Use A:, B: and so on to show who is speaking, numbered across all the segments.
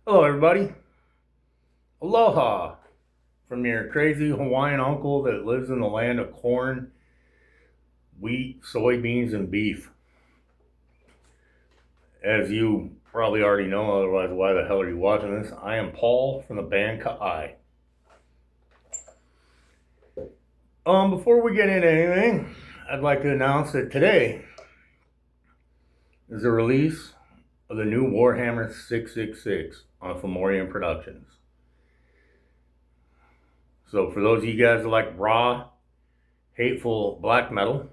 A: Hello, everybody. Aloha from your crazy Hawaiian uncle that lives in the land of corn, wheat, soybeans, and beef. As you probably already know, otherwise, why the hell are you watching this? I am Paul from the band Ka'ai. Before we get into anything, I'd like to announce that today is the release of the new Warhammer 666 on Fomorian Productions. So for those of you guys that like raw, hateful black metal,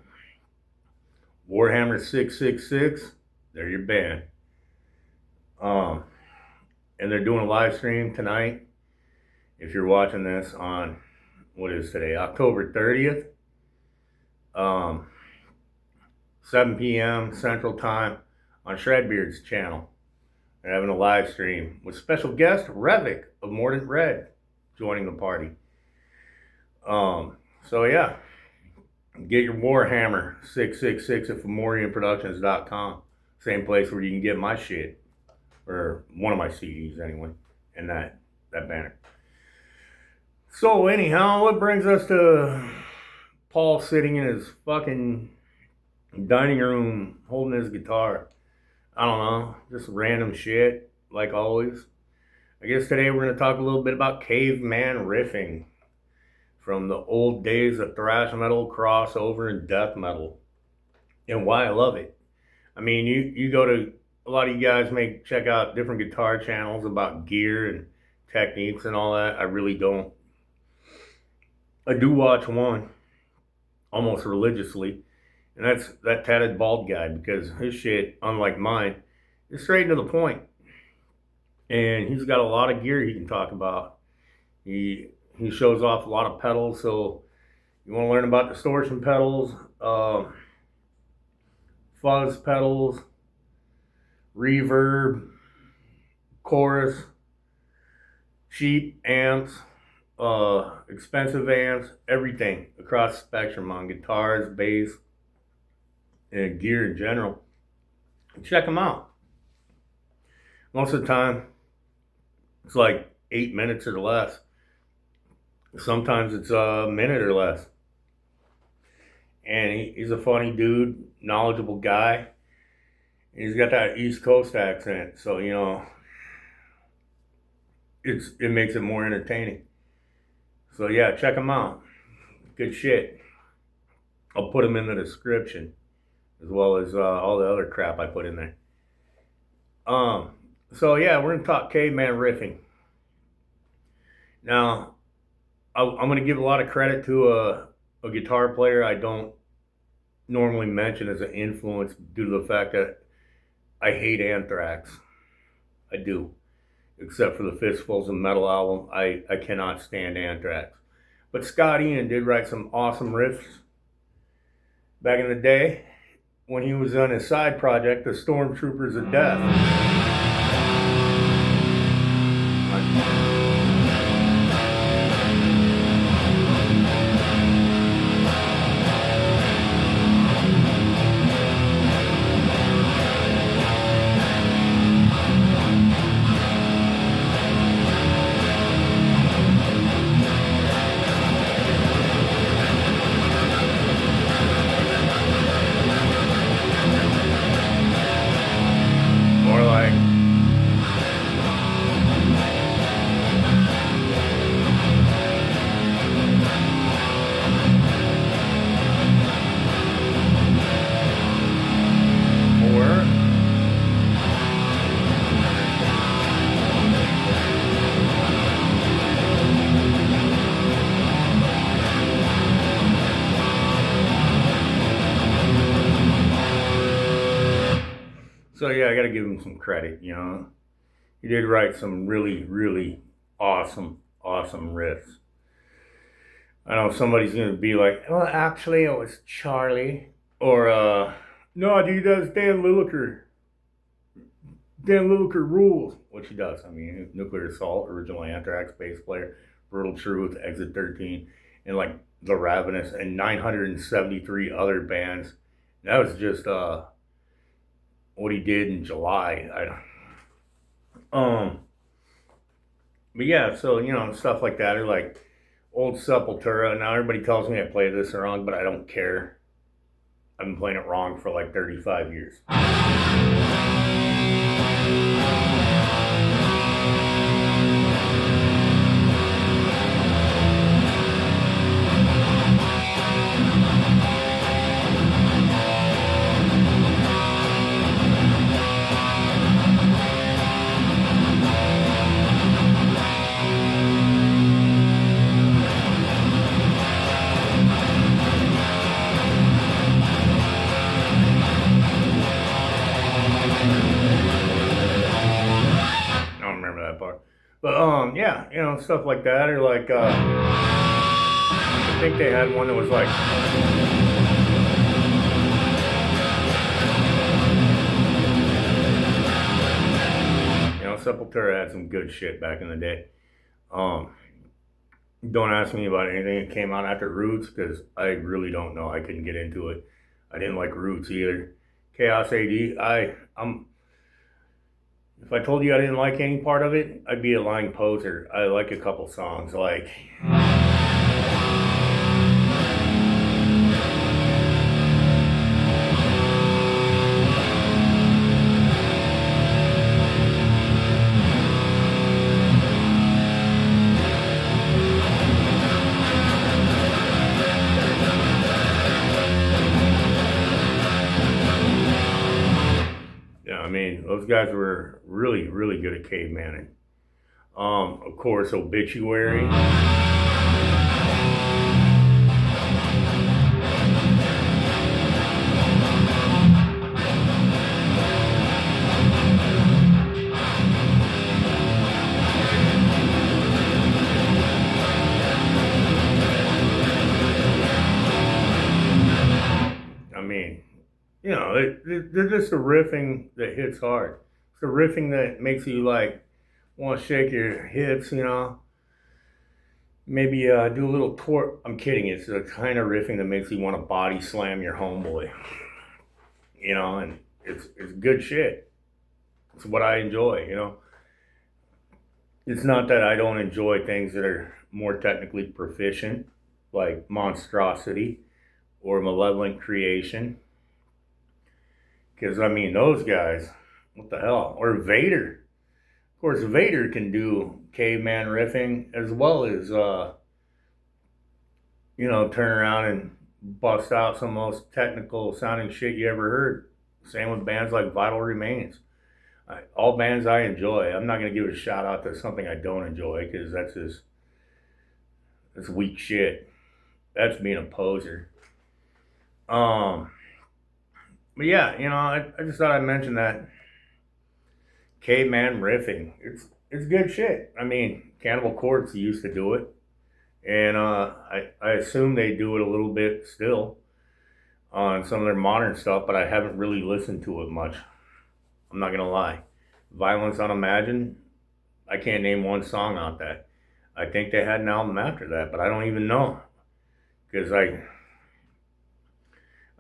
A: Warhammer 666, they're your band. And they're doing a live stream tonight. If you're watching this on, what is today, October 30th, 7 p.m. Central Time on Shredbeard's channel. They're having a live stream with special guest Riffing of Mordant Red joining the party. So yeah, get your Warhammer 666 at FomorianProductions.com. Same place where you can get my shit, or one of my CDs anyway, and that banner. So anyhow, what brings us to Paul sitting in his fucking dining room holding his guitar? I don't know, just random shit, like always. I guess today we're going to talk a little bit about Caveman riffing from the old days of thrash metal, crossover, and death metal, and why I love it. I mean, you go to, a lot of you guys may check out different guitar channels about gear and techniques and all that. I really don't. I do watch one almost religiously, and that's that tatted bald guy, because his shit, unlike mine, is straight to the point. And he's got a lot of gear he can talk about. He shows off a lot of pedals, so you want to learn about distortion pedals, fuzz pedals, reverb, chorus, cheap amps, expensive amps, everything across the spectrum on guitars, bass, and gear in general. Check them out. Most of the time, it's like 8 minutes or less. Sometimes it's a minute or less. And he's a funny dude, knowledgeable guy. He's got that East Coast accent, so you know, it makes it more entertaining. So yeah, check him out. Good shit. I'll put him in the description, as well as all the other crap I put in there. So yeah, we're gonna talk Caveman riffing. Now, I'm gonna give a lot of credit to a guitar player I don't normally mention as an influence, due to the fact that I hate Anthrax. I do. Except for the Fistfuls of Metal album, I cannot stand Anthrax. But Scott Ian did write some awesome riffs back in the day when he was on his side project, the Stormtroopers of Death. So yeah, I gotta give him some credit, you know. He did write some really, really awesome riffs. I know somebody's gonna be like, well, actually it was Charlie. Or, no dude, that's Dan Lilliker. Dan Lilliker rules. Which he does. I mean, Nuclear Assault, original Anthrax bass player, Brutal Truth, Exit 13, and like The Ravenous, and 973 other bands. That was just, what he did in July. But yeah, so stuff like that, or like old Sepultura. Now everybody tells me I play this wrong, but I don't care. I've been playing it wrong for like 35 years. I don't remember that part. But yeah, stuff like that, or like I think they had one that was like Sepultura had some good shit back in the day. Don't ask me about anything that came out after Roots, because I really don't know. I couldn't get into it. I didn't like Roots either. Chaos AD, I'm if I told you I didn't like any part of it, I'd be a lying poser. I like a couple songs, like those guys were really, really good at Caveman. Of course, Obituary. They're just a riffing that hits hard. It's a riffing that makes you like want to shake your hips, Maybe do a little twerk. I'm kidding. It's the kind of riffing that makes you want to body slam your homeboy, and it's good shit. It's what I enjoy, It's not that I don't enjoy things that are more technically proficient, like Monstrosity or Malevolent Creation. Because, those guys, what the hell? Or Vader. Of course, Vader can do caveman riffing as well as, turn around and bust out some of the most technical sounding shit you ever heard. Same with bands like Vital Remains. All bands I enjoy. I'm not going to give a shout out to something I don't enjoy, because that's weak shit. That's being a poser. But yeah, I just thought I'd mention that Caveman riffing. It's good shit. Cannibal Corpse used to do it, and I assume they do it a little bit still on some of their modern stuff, but I haven't really listened to it much. I'm not gonna lie. Violence Unimagined, I can't name one song out that. I think they had an album after that, but I don't even know, because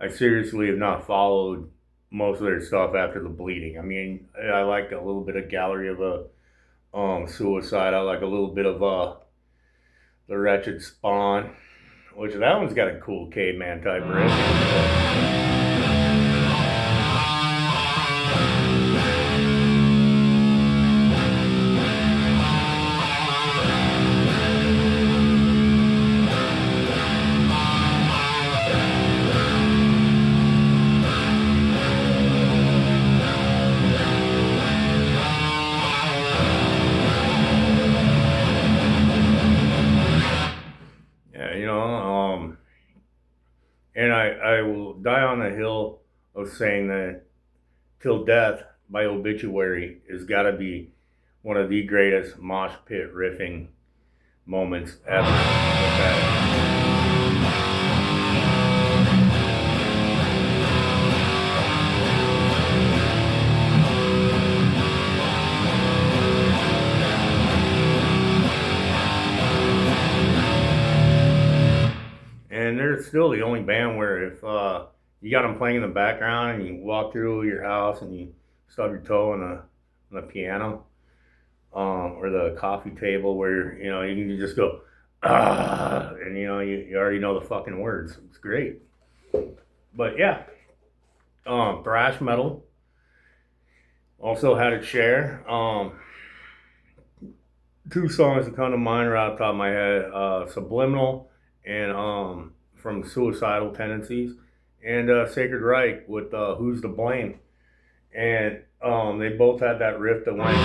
A: I seriously have not followed most of their stuff after the Bleeding. I like a little bit of Gallery of Suicide. I like a little bit of The Wretched Spawn, which that one's got a cool caveman type riff. And I will die on the hill of saying that Till Death by Obituary has got to be one of the greatest mosh pit riffing moments ever. And they're still the only band where if you got them playing in the background and you walk through your house and you stub your toe on the piano, or the coffee table where, you know, you can just go, ah, and, you know, you already know the fucking words. It's great. But yeah, thrash metal also had its share. Two songs that come to mind right off the top of my head, Subliminal and from Suicidal Tendencies, and Sacred Reich with Who's to Blame. And they both had that riff that went.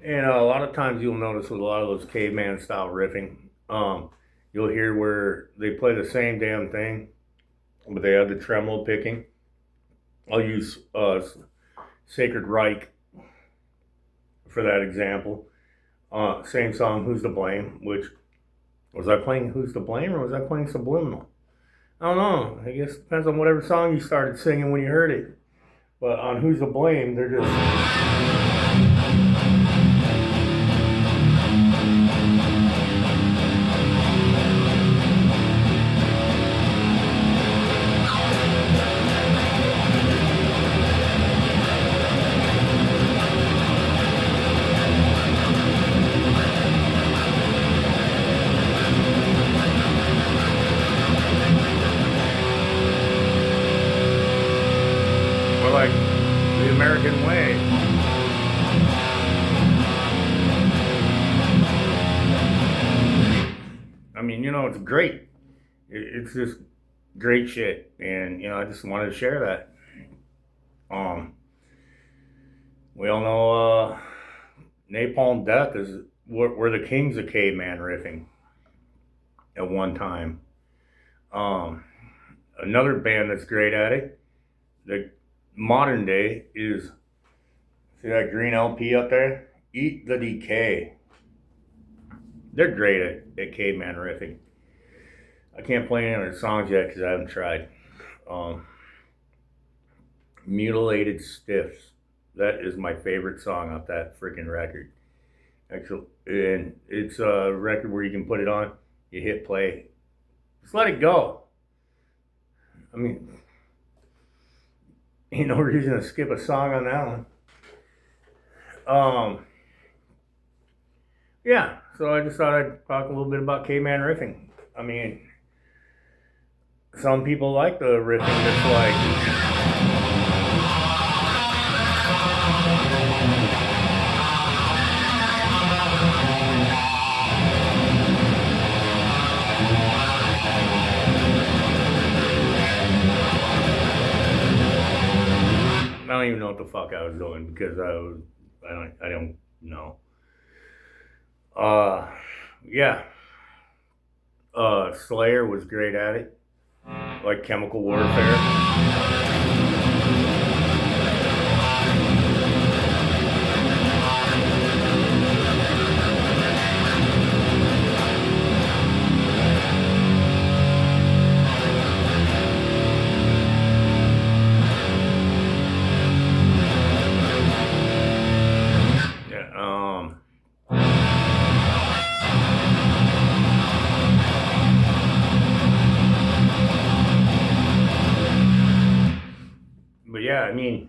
A: And a lot of times you'll notice with a lot of those caveman style riffing, you'll hear where they play the same damn thing, but they have the tremolo picking. I'll use Sacred Reich for that example. Same song, Who's to Blame, which, was I playing Who's to Blame or was I playing Subliminal? I don't know. I guess it depends on whatever song you started singing when you heard it. But on Who's to Blame, they're just... like the American way. I mean, you know, it's great. It's just great shit, and you know, I just wanted to share that. We all know Napalm Death is we're the kings of caveman riffing at one time. Another band that's great at it, the modern day, is, see that green LP up there? Eat the Decay. They're great at caveman riffing. I can't play any of their songs yet because I haven't tried. Mutilated Stiffs. That is my favorite song off that freaking record. Actually, and it's a record where you can put it on, you hit play, just let it go. I mean, ain't no reason to skip a song on that one. Yeah, so I just thought I'd talk a little bit about caveman riffing. I mean, some people like the riffing that's like... I don't even know what the fuck I was doing because I don't know. Yeah. Slayer was great at it. Like Chemical Warfare. But yeah, I mean,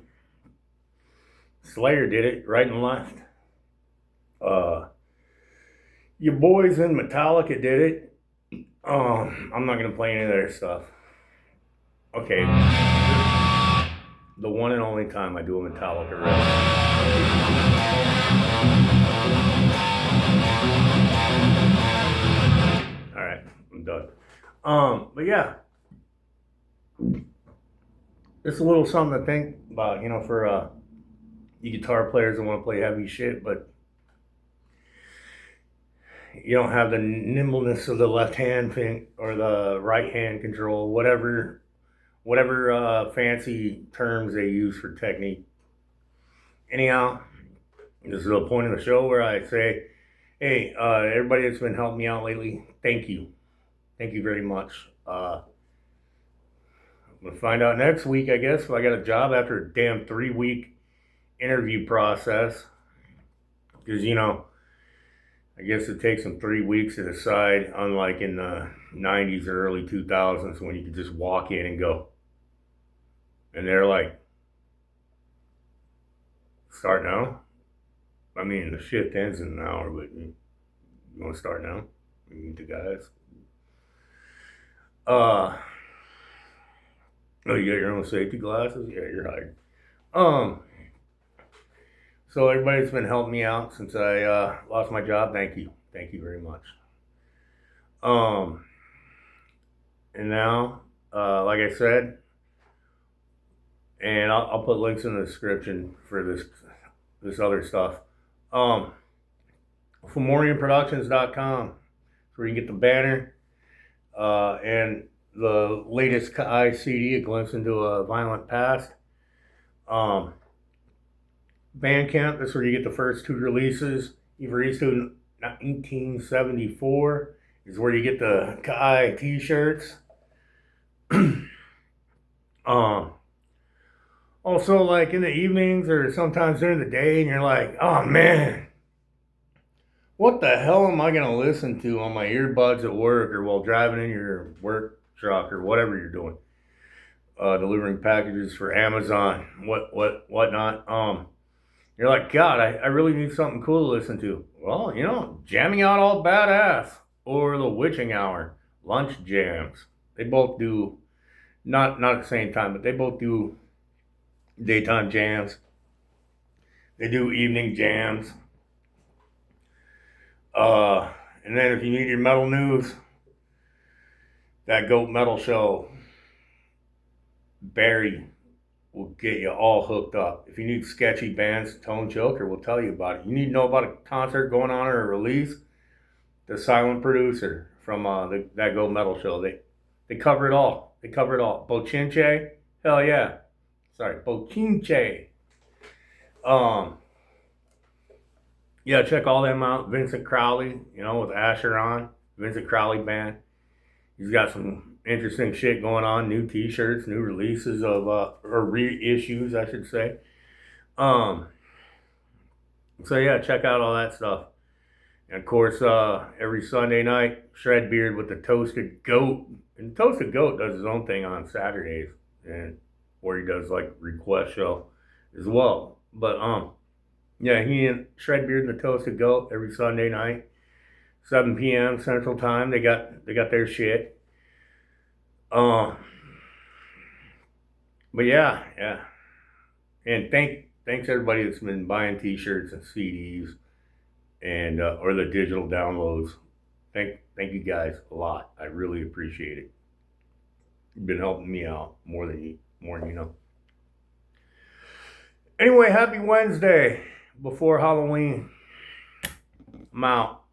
A: Slayer did it right and left. Your boys in Metallica did it. I'm not gonna play any of their stuff. Okay, the one and only time I do a Metallica riff. All right, I'm done. But yeah, it's a little something to think about, you know, for you guitar players that want to play heavy shit, but you don't have the nimbleness of the left hand thing or the right hand control, whatever fancy terms they use for technique. Anyhow, this is the point of the show where I say, hey, everybody that's been helping me out lately, thank you very much. I'm gonna find out next week, I guess, if I got a job after a damn 3-week interview process. Because, you know, I guess it takes them 3 weeks to decide, unlike in the 90s or early 2000s when you could just walk in and go. And they're like, start now? I mean, the shift ends in an hour, but you want to start now? You meet the guys. Oh, you got your own safety glasses? Yeah, you're hired. So everybody's been helping me out since I lost my job. Thank you very much. And now, like I said, and I'll put links in the description for this other stuff. FomorianProductions.com. That's where you can get the banner and the latest Kai CD, A Glimpse into a Violent Past. Bandcamp, that's where you get the first 2 releases. Everesto 1974 is where you get the Kai t-shirts. Also, like in the evenings or sometimes during the day, and you're like, oh man, what the hell am I gonna listen to on my earbuds at work or while driving in your work truck or whatever you're doing, delivering packages for Amazon, whatnot. You're like, God, I really need something cool to listen to. Well, Jamming Out All Badass or The Witching Hour, Lunch Jams. They both do, not at the same time, but they both do daytime jams. They do evening jams. And then if you need your metal news, that Goat Metal Show, Barry will get you all hooked up. If you need sketchy bands, Tone Joker will tell you about it. You need to know about a concert going on or a release, the silent producer from that Goat Metal Show. They cover it all. Bochinche, hell yeah. Sorry, Bochinche. Yeah, check all them out. Vincent Crowley, with Asher on. Vincent Crowley Band. He's got some interesting shit going on. New t-shirts, new releases of, or reissues, I should say. So yeah, check out all that stuff. And of course, every Sunday night, Shred Beard with the Toasted Goat. And Toasted Goat does his own thing on Saturdays. And where he does like request show as well. But yeah, he and Shred Beard and the Toasted Goat every Sunday night, 7 p.m. Central Time. They got their shit. But yeah. And thanks everybody that's been buying t-shirts and CDs and or the digital downloads. Thank you guys a lot. I really appreciate it. You've been helping me out more than you know. Anyway, happy Wednesday before Halloween. I'm out.